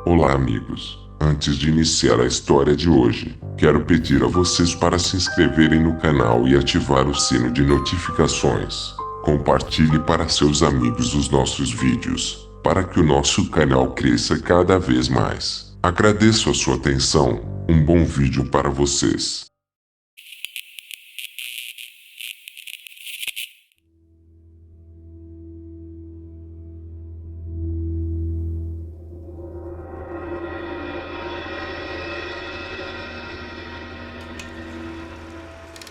Olá, amigos. Antes de iniciar a história de hoje, quero pedir a vocês para se inscreverem no canal e ativar o sino de notificações. Compartilhe para seus amigos os nossos vídeos, para que o nosso canal cresça cada vez mais. Agradeço a sua atenção. Um bom vídeo para vocês.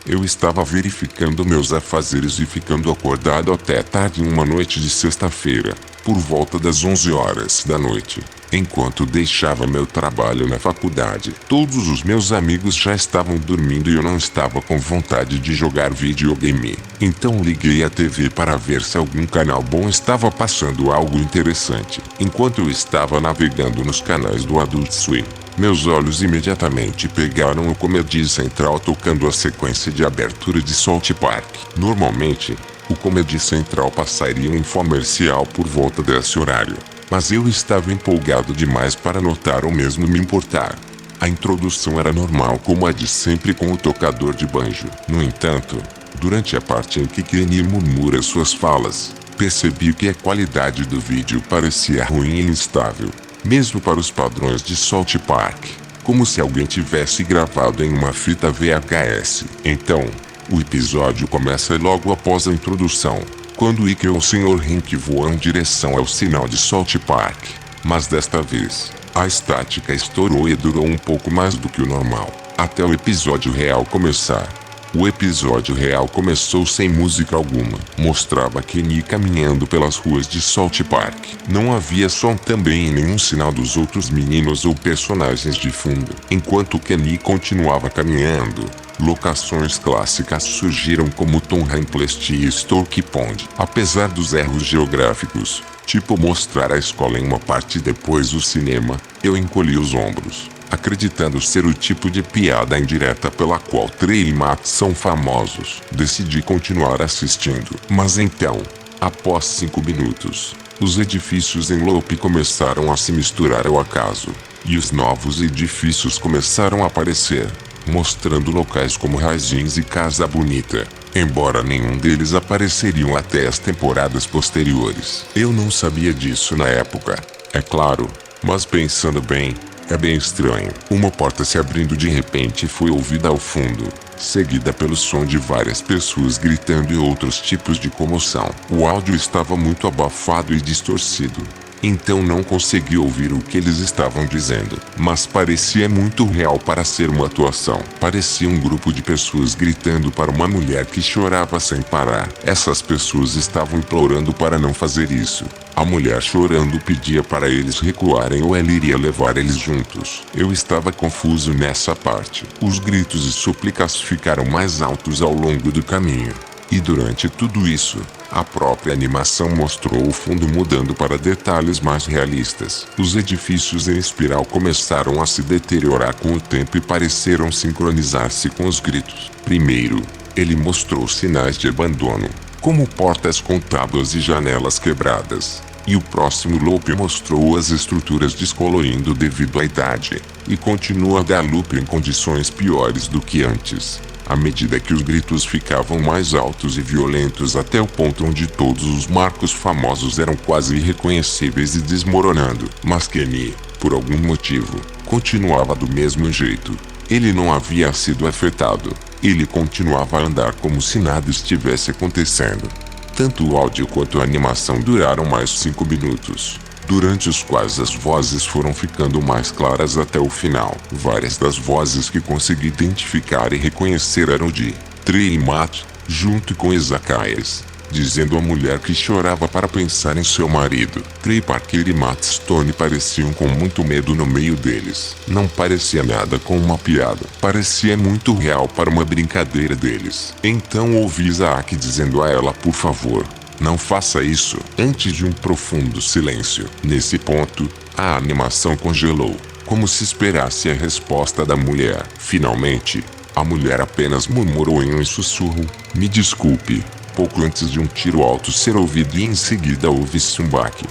Eu estava verificando meus afazeres e ficando acordado até tarde em uma noite de sexta-feira, por volta das 11 horas da noite. Enquanto deixava meu trabalho na faculdade, todos os meus amigos já estavam dormindo e eu não estava com vontade de jogar videogame. Então liguei a TV para ver se algum canal bom estava passando algo interessante. Enquanto eu estava navegando nos canais do Adult Swim, meus olhos imediatamente pegaram o Comedy Central tocando a sequência de abertura de South Park. Normalmente, o Comedy Central passaria um infomercial por volta desse horário, mas eu estava empolgado demais para notar ou mesmo me importar. A introdução era normal como a de sempre com o tocador de banjo. No entanto, durante a parte em que Kenny murmura suas falas, percebi que a qualidade do vídeo parecia ruim e instável, mesmo para os padrões de South Park, como se alguém tivesse gravado em uma fita VHS. Então, o episódio começa logo após a introdução, quando Ike e o Sr. Hank voam em direção ao sinal de South Park. Mas desta vez, a estática estourou e durou um pouco mais do que o normal, até o episódio real começar. O episódio real começou sem música alguma. Mostrava Kenny caminhando pelas ruas de South Park. Não havia som também e nenhum sinal dos outros meninos ou personagens de fundo. Enquanto Kenny continuava caminhando, locações clássicas surgiram como Tom Hamplest e Stork Pond. Apesar dos erros geográficos, tipo mostrar a escola em uma parte e depois o cinema, eu encolhi os ombros, acreditando ser o tipo de piada indireta pela qual Trey e Matt são famosos. Decidi continuar assistindo. Mas então, após 5 minutos, os edifícios em loop começaram a se misturar ao acaso, e os novos edifícios começaram a aparecer, mostrando locais como Raisins e Casa Bonita, embora nenhum deles apareceriam até as temporadas posteriores. Eu não sabia disso na época, é claro, mas pensando bem, é bem estranho. Uma porta se abrindo de repente foi ouvida ao fundo, seguida pelo som de várias pessoas gritando e outros tipos de comoção. O áudio estava muito abafado e distorcido, então não consegui ouvir o que eles estavam dizendo, mas parecia muito real para ser uma atuação. Parecia um grupo de pessoas gritando para uma mulher que chorava sem parar. Essas pessoas estavam implorando para não fazer isso. A mulher chorando pedia para eles recuarem ou ela iria levar eles juntos. Eu estava confuso nessa parte. Os gritos e súplicas ficaram mais altos ao longo do caminho. E durante tudo isso, a própria animação mostrou o fundo mudando para detalhes mais realistas. Os edifícios em espiral começaram a se deteriorar com o tempo e pareceram sincronizar-se com os gritos. Primeiro, ele mostrou sinais de abandono, como portas com tábuas e janelas quebradas. E o próximo loop mostrou as estruturas descolorindo devido à idade, e continua a dar loop em condições piores do que antes, à medida que os gritos ficavam mais altos e violentos até o ponto onde todos os marcos famosos eram quase irreconhecíveis e desmoronando. Mas Kenny, por algum motivo, continuava do mesmo jeito. Ele não havia sido afetado. Ele continuava a andar como se nada estivesse acontecendo. Tanto o áudio quanto a animação duraram mais 5 minutos, durante os quais as vozes foram ficando mais claras até o final. Várias das vozes que consegui identificar e reconhecer eram de Trey e Matt, junto com Zacchaeus, dizendo a mulher que chorava para pensar em seu marido. Trey Parker e Matt Stone pareciam com muito medo no meio deles. Não parecia nada com uma piada. Parecia muito real para uma brincadeira deles. Então ouvi Isaac dizendo a ela: por favor, não faça isso, antes de um profundo silêncio. Nesse ponto, a animação congelou, como se esperasse a resposta da mulher. Finalmente, a mulher apenas murmurou em um sussurro: me desculpe, pouco antes de um tiro alto ser ouvido e em seguida houve-se um baque.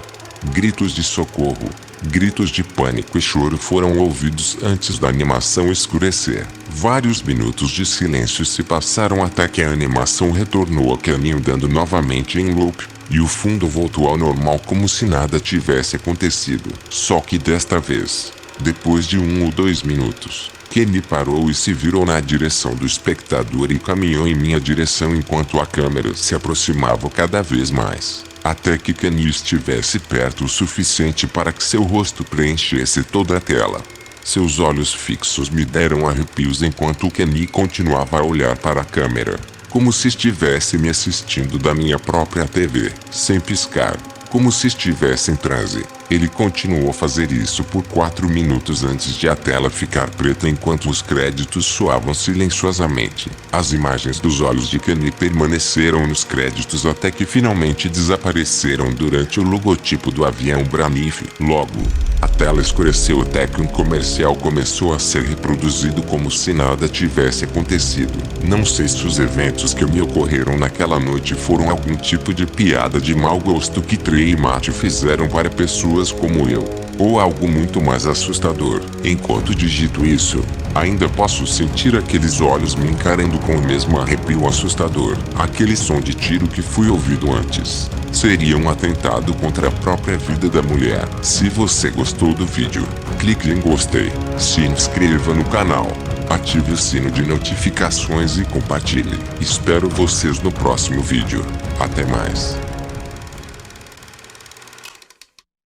Gritos de socorro, Gritos de pânico e choro foram ouvidos antes da animação escurecer. Vários minutos de silêncio se passaram até que a animação retornou a Kenny andando novamente em loop, e o fundo voltou ao normal como se nada tivesse acontecido. Só que desta vez, depois de 1 ou 2 minutos, Kenny parou e se virou na direção do espectador e caminhou em minha direção enquanto a câmera se aproximava cada vez mais, até que Kenny estivesse perto o suficiente para que seu rosto preenchesse toda a tela. Seus olhos fixos me deram arrepios enquanto Kenny continuava a olhar para a câmera, como se estivesse me assistindo da minha própria TV, sem piscar, como se estivesse em transe. Ele continuou a fazer isso por 4 minutos antes de a tela ficar preta enquanto os créditos soavam silenciosamente. As imagens dos olhos de Kenny permaneceram nos créditos até que finalmente desapareceram durante o logotipo do avião Braniff. Logo, a tela escureceu até que um comercial começou a ser reproduzido como se nada tivesse acontecido. Não sei se os eventos que me ocorreram naquela noite foram algum tipo de piada de mau gosto que Trey e Matt fizeram para pessoas como eu, ou algo muito mais assustador. Enquanto digito isso, ainda posso sentir aqueles olhos me encarando com o mesmo arrepio assustador. Aquele som de tiro que fui ouvido antes seria um atentado contra a própria vida da mulher. Se você gostou do vídeo, clique em gostei, se inscreva no canal, ative o sino de notificações e compartilhe. Espero vocês no próximo vídeo. Até mais.